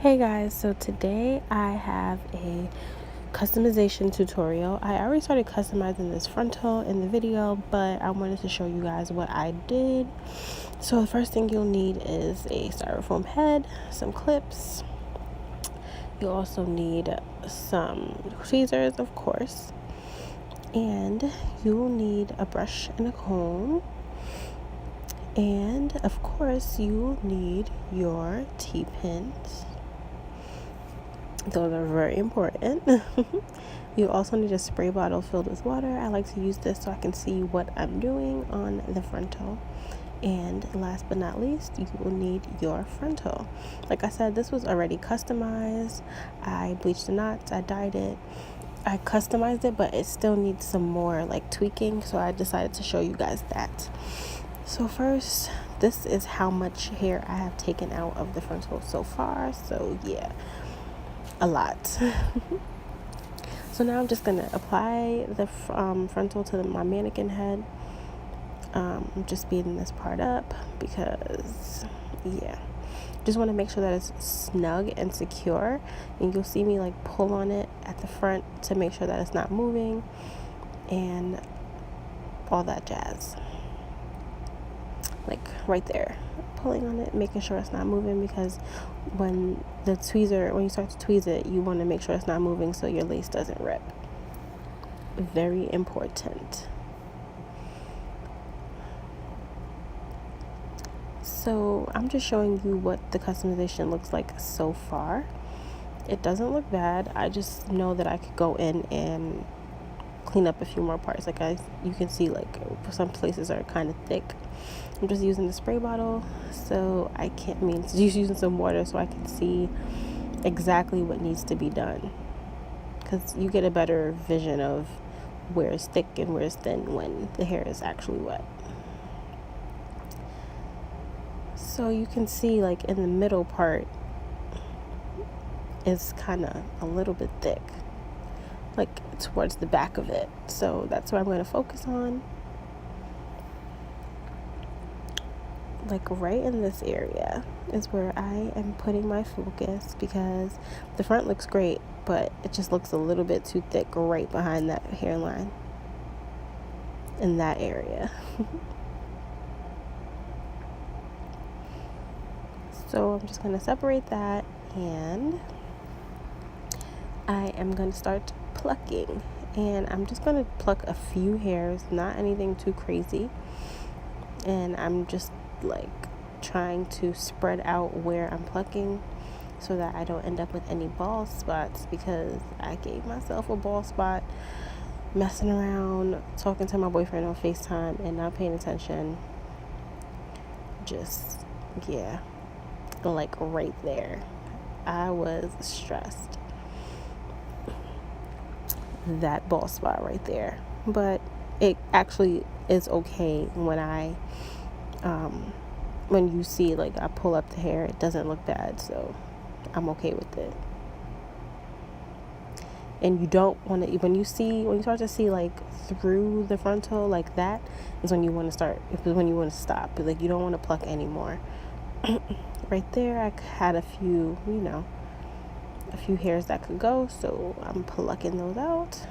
Hey guys, so today I have a customization tutorial. I already started customizing this frontal in the video, but I wanted to show you guys what I did. So the first thing you'll need is a styrofoam head, some clips. You'll also need some tweezers, of course, and you'll need a brush and a comb. And of course, you'll need your T-pins. Those are very important. You also need a spray bottle filled with water. I like to use this so I can see what I'm doing on the frontal. And last but not least, you will need your frontal. Like I said, this was already customized. I bleached the knots, I dyed it, I customized it, but it still needs some more like tweaking, so I decided to show you guys that. So first, this is how much hair I have taken out of the frontal so far. So yeah, a lot. So now I'm just gonna apply the frontal to my mannequin head. I'm just speeding this part up because yeah, just want to make sure that it's snug and secure, and you'll see me like pull on it at the front to make sure that it's not moving and all that jazz. Like right there, pulling on it, making sure it's not moving, because when you start to tweeze it, you want to make sure it's not moving so your lace doesn't rip. Very important. So I'm just showing you what the customization looks like so far. It doesn't look bad. I just know that I could go in and clean up a few more parts. Like you can see, like some places are kind of thick. I'm just using the spray bottle, so just using some water so I can see exactly what needs to be done, because you get a better vision of where it's thick and where it's thin when the hair is actually wet. So you can see, like in the middle part is kind of a little bit thick, like towards the back of it. So that's what I'm going to focus on. Like right in this area is where I am putting my focus, because the front looks great, but it just looks a little bit too thick right behind that hairline in that area. So I'm just going to separate that, and I am going to start plucking, and I'm just going to pluck a few hairs, not anything too crazy. And I'm just like trying to spread out where I'm plucking so that I don't end up with any bald spots, because I gave myself a bald spot messing around, talking to my boyfriend on FaceTime and not paying attention. Just, yeah, like right there. I was stressed. That bald spot right there. But it actually is okay when you see, like, I pull up the hair, it doesn't look bad, so I'm okay with it. And you don't want to, when you start to see like through the frontal like that, is when you want to stop. Like, you don't want to pluck anymore. Right there, I had a few hairs that could go, so I'm plucking those out.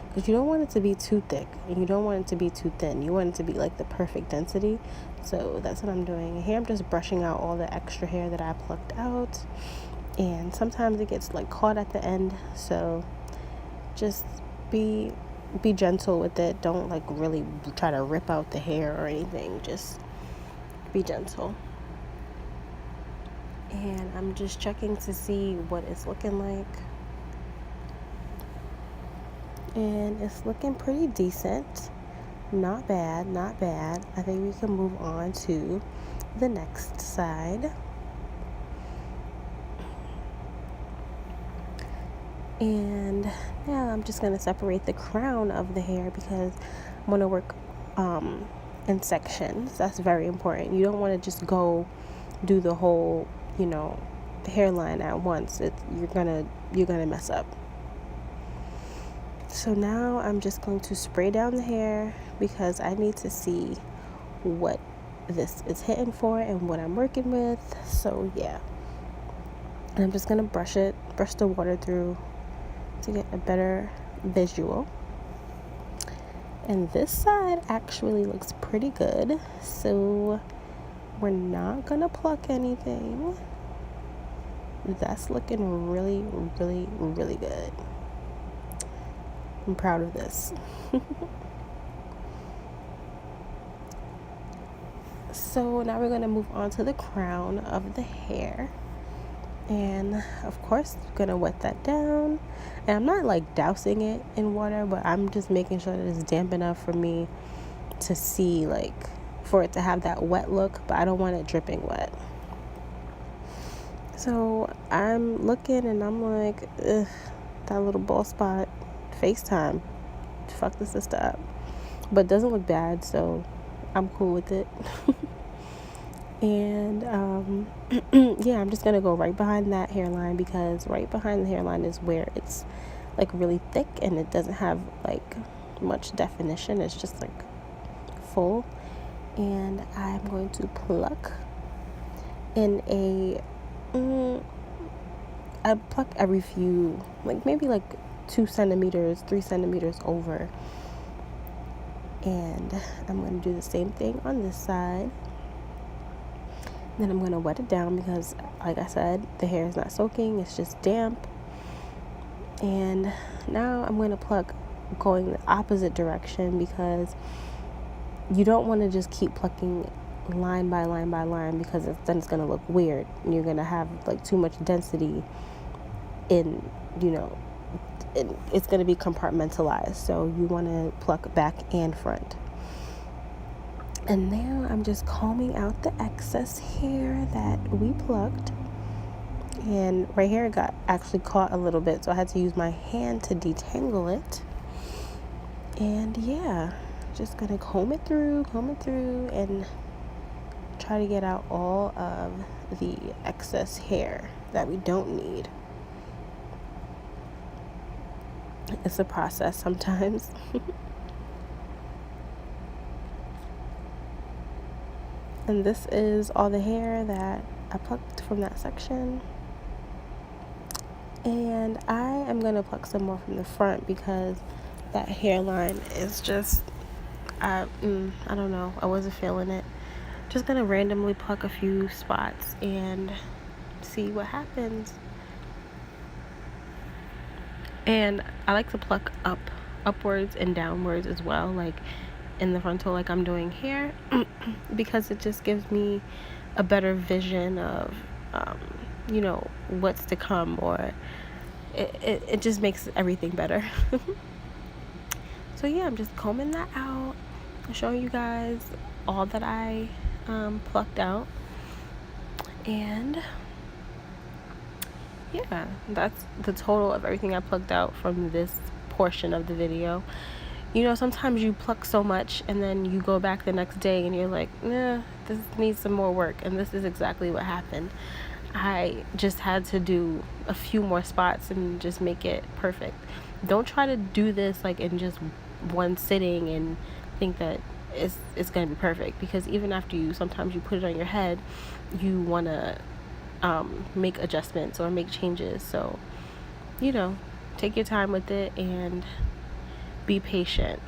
Because you don't want it to be too thick, and you don't want it to be too thin. You want it to be like the perfect density. So that's what I'm doing. And here I'm just brushing out all the extra hair that I plucked out. And sometimes it gets like caught at the end. So just be gentle with it. Don't like really try to rip out the hair or anything. Just be gentle. And I'm just checking to see what it's looking like. And it's looking pretty decent. Not bad. I think we can move on to the next side. And now I'm just going to separate the crown of the hair, because I want to work in sections. That's very important. You don't want to just go do the whole, hairline at once. You're gonna mess up. So now I'm just going to spray down the hair, because I need to see what this is hitting for and what I'm working with. So yeah, And I'm just gonna brush the water through to get a better visual. And this side actually looks pretty good, so we're not gonna pluck anything. That's looking really, really, really good. I'm proud of this. So now we're gonna move on to the crown of the hair. And of course, gonna wet that down. And I'm not like dousing it in water, but I'm just making sure that it's damp enough for me to see, like, for it to have that wet look, but I don't want it dripping wet. So I'm looking and I'm like, ugh, that little bald spot, FaceTime, fuck the sister up. But it doesn't look bad, so I'm cool with it. And yeah, I'm just gonna go right behind that hairline, because right behind the hairline is where it's like really thick and it doesn't have like much definition. It's just like full. And I'm going to pluck in I pluck every few, like maybe like 2 centimeters, 3 centimeters over. And I'm going to do the same thing on this side. Then I'm going to wet it down because, like I said, the hair is not soaking, it's just damp. And now I'm going to pluck going the opposite direction, because you don't want to just keep plucking line by line by line, because then it's going to look weird and you're going to have like too much density in, it's going to be compartmentalized. So you want to pluck back and front. And now I'm just combing out the excess hair that we plucked. And right here it got actually caught a little bit, so I had to use my hand to detangle it. And yeah, just gonna comb it through and try to get out all of the excess hair that we don't need. It's a process sometimes. And this is all the hair that I plucked from that section. And I am going to pluck some more from the front, because that hairline is just, I don't know, I wasn't feeling it. Just going to randomly pluck a few spots and see what happens. And I like to pluck upwards and downwards as well, like in the frontal, like I'm doing here, because it just gives me a better vision of what's to come, or it just makes everything better. So yeah, I'm just combing that out, showing you guys all that I plucked out. And yeah, that's the total of everything I plucked out from this portion of the video. Sometimes you pluck so much and then you go back the next day and you're like, this needs some more work. And this is exactly what happened. I just had to do a few more spots and just make it perfect. Don't try to do this like in just one sitting and think that it's going to be perfect, because even after sometimes you put it on your head, you want to make adjustments or make changes. So take your time with it and be patient.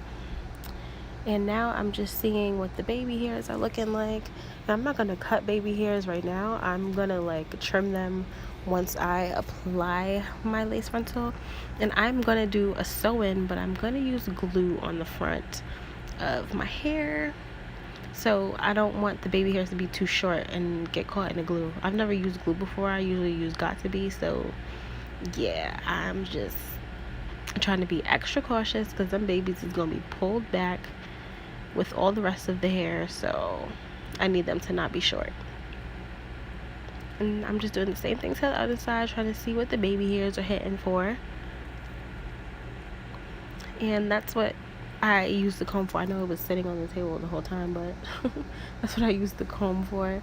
And now I'm just seeing what the baby hairs are looking like. Now, I'm not going to cut baby hairs right now. I'm going to trim them once I apply my lace frontal. And I'm going to do a sew-in, but I'm going to use glue on the front of my hair. So I don't want the baby hairs to be too short and get caught in the glue. I've never used glue before. I usually use Got2b. So yeah, I'm just trying to be extra cautious, because them babies is going to be pulled back with all the rest of the hair, so I need them to not be short. And I'm just doing the same thing to the other side, trying to see what the baby hairs are hitting for. And that's what I used the comb for. I know it was sitting on the table the whole time, but that's what I used the comb for,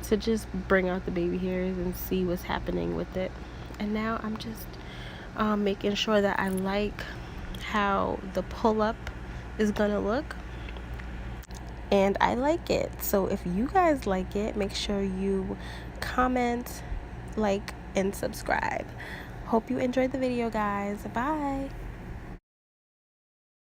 to just bring out the baby hairs and see what's happening with it. And now I'm just making sure that I like how the pull-up is gonna look, and I like it. So if you guys like it, make sure you comment, like, and subscribe. Hope you enjoyed the video, guys. Bye.